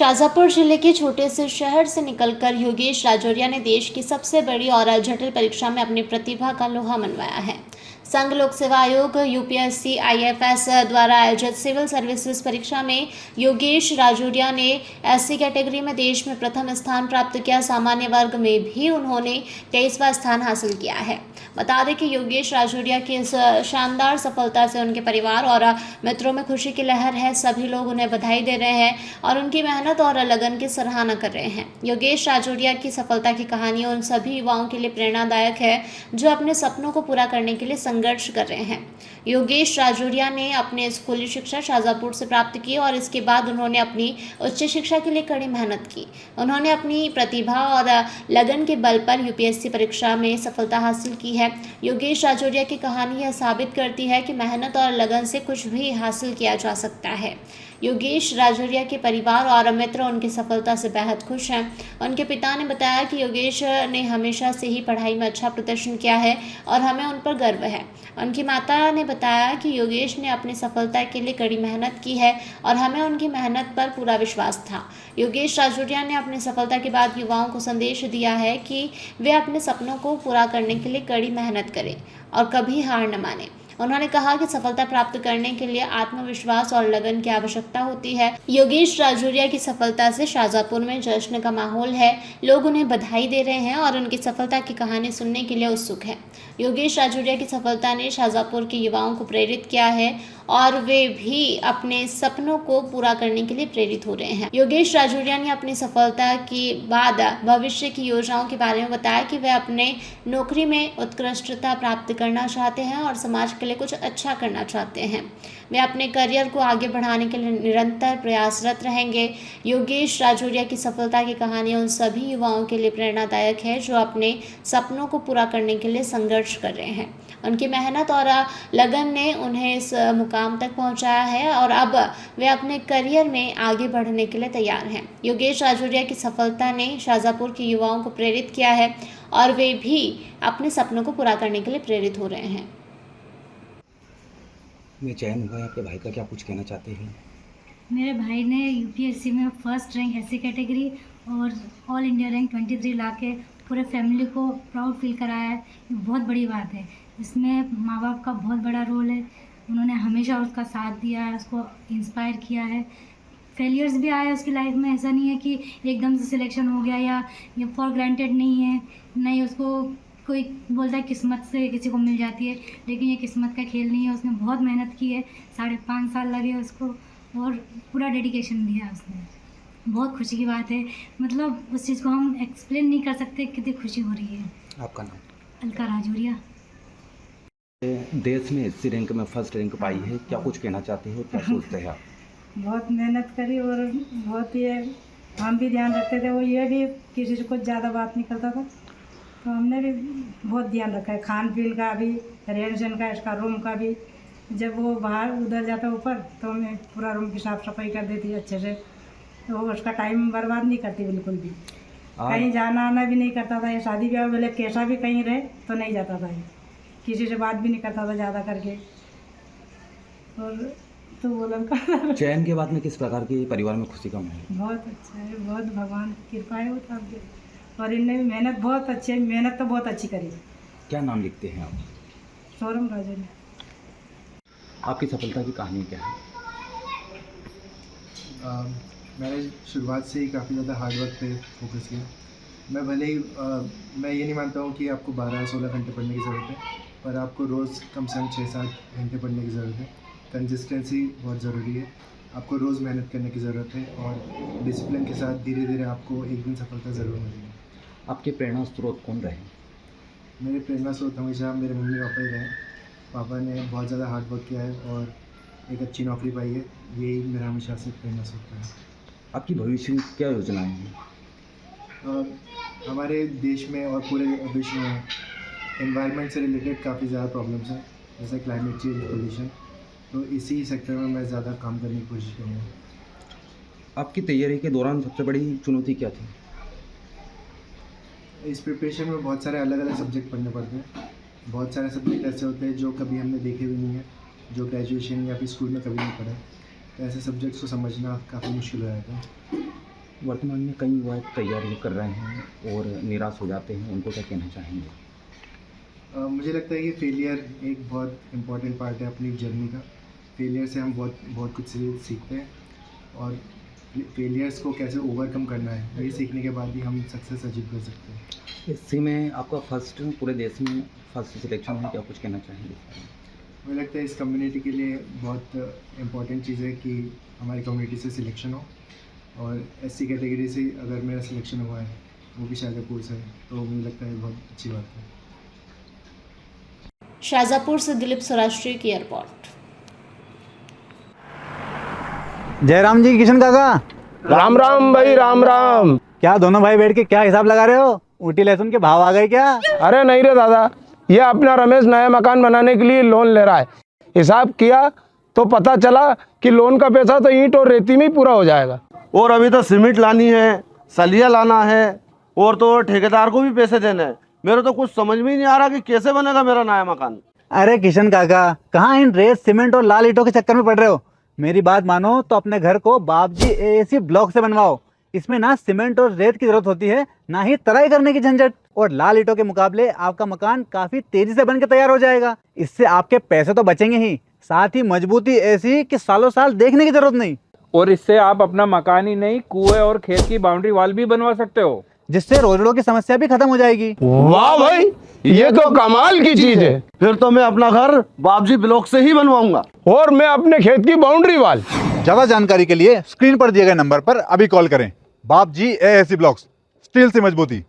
शाजापुर जिले के छोटे से शहर से निकलकर योगेश राजौरिया ने देश की सबसे बड़ी और जटिल परीक्षा में अपनी प्रतिभा का लोहा मनवाया है। संघ लोक सेवा आयोग यूपीएससी आईएफएस द्वारा आयोजित सिविल सर्विसेज परीक्षा में योगेश राजौरिया ने एससी कैटेगरी में देश में प्रथम स्थान प्राप्त किया। सामान्य वर्ग में भी उन्होंने 23वां स्थान हासिल किया है। बता दें कि योगेश राजौरिया की इस शानदार सफलता से उनके परिवार और मित्रों में खुशी की लहर है। सभी लोग उन्हें बधाई दे रहे हैं और उनकी मेहनत और लगन की सराहना कर रहे हैं। योगेश राजौरिया की सफलता की कहानी उन सभी युवाओं के लिए प्रेरणादायक है जो अपने सपनों को पूरा करने के लिए संघर्ष कर रहे हैं। योगेश राजौरिया ने अपनी स्कूली शिक्षा शाजापुर से प्राप्त की और इसके बाद उन्होंने अपनी उच्च शिक्षा के लिए कड़ी मेहनत की। उन्होंने अपनी प्रतिभा और लगन के बल पर यूपीएससी परीक्षा में सफलता हासिल की है। योगेश राजौरिया की कहानी यह साबित करती है कि मेहनत और लगन से कुछ भी हासिल किया जा सकता है। योगेश राजौरिया के परिवार और मित्र उनकी सफलता से बेहद खुश हैं। उनके पिता ने बताया कि योगेश ने हमेशा से ही पढ़ाई में अच्छा प्रदर्शन किया है और हमें उन पर गर्व है। उनकी माता ने बताया कि योगेश ने अपनी सफलता के लिए कड़ी मेहनत की है और हमें उनकी मेहनत पर पूरा विश्वास था। योगेश राजौरिया ने अपनी सफलता के बाद युवाओं को संदेश दिया है कि वे अपने सपनों को पूरा करने के लिए कड़ी मेहनत करें और कभी हार न मानें। उन्होंने कहा कि सफलता प्राप्त करने के लिए आत्मविश्वास और लगन की आवश्यकता होती है। योगेश राजौरिया की सफलता से शाजापुर में जश्न का माहौल है। लोग उन्हें बधाई दे रहे हैं और उनकी सफलता की कहानी सुनने के लिए उत्सुक हैं। योगेश राजौरिया की सफलता ने शाजापुर के युवाओं को प्रेरित किया है और वे भी अपने सपनों को पूरा करने के लिए प्रेरित हो रहे हैं। योगेश राजौरिया ने अपनी सफलता के बाद भविष्य की योजनाओं के बारे में बताया कि वे अपने नौकरी में उत्कृष्टता प्राप्त करना चाहते हैं और समाज के लिए कुछ अच्छा करना चाहते हैं। वे अपने करियर को आगे बढ़ाने के लिए निरंतर प्रयासरत रहेंगे। योगेश राजौरिया की सफलता की कहानी उन सभी युवाओं के लिए प्रेरणादायक है जो अपने सपनों को पूरा करने के लिए संघर्ष कर रहे हैं। उनकी मेहनत और लगन ने उन्हें इस मुकाम तक पहुंचाया है और अब वे अपने करियर में आगे बढ़ने के लिए तैयार हैं। योगेश राजौरिया की सफलता ने शाजापुर के युवाओं को प्रेरित किया है और वे भी अपने सपनों को पूरा करने के लिए प्रेरित हो रहे हैं। मैं चयन हुआ है, आपके भाई का क्या कुछ कहना चाहते हैं? मेरे भाई ने यूपीएससी में फर्स्ट रैंक एससी कैटेगरी और ऑल इंडिया रैंक 23 ला के पूरे फैमिली को प्राउड फील कराया है। ये बहुत बड़ी बात है। इसमें माँ बाप का बहुत बड़ा रोल है। उन्होंने हमेशा उसका साथ दिया है, उसको इंस्पायर किया है। फेलियर्स भी आए उसकी लाइफ में, ऐसा नहीं है कि एकदम से सिलेक्शन हो गया या ये फॉर ग्रांटेड नहीं है। नहीं, उसको कोई बोलता है किस्मत से किसी को मिल जाती है, लेकिन ये किस्मत का खेल नहीं है। उसने बहुत मेहनत की है, 5.5 साल लगे उसको और पूरा डेडिकेशन दिया उसने। बहुत खुशी की बात है, मतलब उस चीज़ को हम एक्सप्लेन नहीं कर सकते कितनी खुशी हो रही है। आपका नाम? अलका राजौरिया। देश में एससी रैंक में फर्स्ट रैंक पाई है, क्या कुछ कहना चाहते हो, क्या सोचते हैं आप? बहुत मेहनत करी और बहुत ये हम भी ध्यान रखते थे। वो ये भी किसी से कुछ ज़्यादा बात नहीं करता था, तो हमने भी बहुत ध्यान रखा है, खान पीन का भी, रहन सहन का, इसका रूम का भी। जब वो बाहर उधर जाता ऊपर तो मैं पूरा रूम की साफ़ सफाई कर देती अच्छे से, तो उसका टाइम बर्बाद नहीं करती बिल्कुल भी। कहीं जाना आना भी नहीं करता था। ये शादी ब्याह वाले कैसा भी कहीं रहे तो नहीं जाता था, ये किसी से बात भी नहीं करता था ज़्यादा करके। और तो वो लड़का चयन के बाद में किस प्रकार की परिवार में खुशी का माहौल? बहुत अच्छा है, बहुत भगवान की कृपा है वो तो। और इनने भी मेहनत बहुत अच्छी है, मेहनत तो बहुत अच्छी करी। क्या नाम लिखते हैं आप? सौरम राजन। आपकी सफलता की कहानी क्या है? मैंने शुरुआत से ही काफ़ी ज़्यादा हार्डवर्क पे फोकस किया। मैं भले ही मैं ये नहीं मानता हूँ कि आपको 12-16 घंटे पढ़ने की ज़रूरत है, पर आपको रोज़ कम से कम 6-7 घंटे पढ़ने की ज़रूरत है। कंसिस्टेंसी बहुत ज़रूरी है, आपको रोज़ मेहनत करने की ज़रूरत है और डिसिप्लिन के साथ धीरे धीरे आपको एक दिन सफलता ज़रूर मिलेगी। आपके प्रेरणा स्रोत कौन रहे? मेरे प्रेरणा स्रोत हमेशा मेरे मम्मी पापा ही रहे। पापा ने बहुत ज़्यादा हार्ड वर्क किया है और एक अच्छी नौकरी पाई है, यही मेरा हमेशा से प्रेरणा स्रोत है। आपकी भविष्य में क्या योजनाएं हैं? हमारे देश में और पूरे विश्व में एनवायरनमेंट से रिलेटेड काफ़ी ज़्यादा प्रॉब्लम्स हैं, जैसे क्लाइमेट चेंज, पोल्यूशन। तो इसी सेक्टर में मैं ज़्यादा काम करने की कोशिश करूँगा। आपकी तैयारी के दौरान सबसे बड़ी चुनौती क्या थी? इस प्रिपरेशन में बहुत सारे अलग अलग सब्जेक्ट पढ़ने पड़ते हैं। बहुत सारे सब्जेक्ट ऐसे होते हैं जो कभी हमने देखे भी नहीं है, जो ग्रेजुएशन या फिर स्कूल में कभी नहीं पढ़े। तो ऐसे सब्जेक्ट्स को समझना काफ़ी मुश्किल हो जाता है। वर्तमान में कई युवा तैयारी कर रहे हैं और निराश हो जाते हैं, उनको क्या कहना चाहेंगे? मुझे लगता है कि फेलियर एक बहुत इम्पोर्टेंट पार्ट है अपनी जर्नी का। फेलियर से हम बहुत कुछ सीखते हैं और फेलियर्स को कैसे ओवरकम करना है, ये सीखने के बाद ही हम सक्सेस अचीव कर सकते हैं। एससी में आपका फर्स्ट पूरे देश में फर्स्ट सिलेक्शन है, क्या कुछ कहना चाहेंगे? मुझे लगता है इस कम्युनिटी के लिए बहुत इम्पोर्टेंट चीज़ है कि हमारी कम्युनिटी से सिलेक्शन हो, और एससी कैटेगरी से अगर मेरा सिलेक्शन हुआ है, वो भी शाजापुर से है, तो मुझे लगता है बहुत अच्छी बात है। शाजापुर से दिलीप सौराष्ट्री की रिपोर्ट। जयराम जी, किशन काका। राम राम भाई, राम राम। क्या दोनों भाई बैठ के क्या हिसाब लगा रहे हो? ऊटी लहसुन के भाव आ गए क्या? अरे नहीं रे दादा, ये अपना रमेश नया मकान बनाने के लिए लोन ले रहा है। हिसाब किया तो पता चला कि लोन का पैसा तो ईंट और रेती में ही पूरा हो जाएगा। और अभी तो सीमेंट लानी है, सलिया लाना है, और तो ठेकेदार को भी पैसे देने हैं। मेरे तो कुछ समझ में ही नहीं आ रहा कि कैसे बनेगा मेरा नया मकान। अरे किशन काका, कहाँ इन रेत सीमेंट और लाल ईंटों के चक्कर में पड़ रहे हो? मेरी बात मानो तो अपने घर को बाबजी एएसी ब्लॉक से बनवाओ। इसमें ना सीमेंट और रेत की जरूरत होती है, ना ही तराई करने की झंझट। और लाल ईंटों के मुकाबले आपका मकान काफी तेजी से बनकर तैयार हो जाएगा। इससे आपके पैसे तो बचेंगे ही, साथ ही मजबूती ऐसी कि सालों साल देखने की जरूरत नहीं। और इससे आप अपना मकान ही नहीं, कुएं और खेत की बाउंड्री वॉल भी बनवा सकते हो, जिससे रोजड़ों की समस्या भी खत्म हो जाएगी। वाह भाई, ये तो कमाल की चीज है। फिर तो मैं अपना घर बाबजी ब्लॉक से ही बनवाऊंगा। और मैं अपने खेत की बाउंड्री वाल। ज्यादा जानकारी के लिए स्क्रीन पर दिए गए नंबर पर अभी कॉल करें। बाबजी एएसी ब्लॉक्स, स्टील से मजबूती।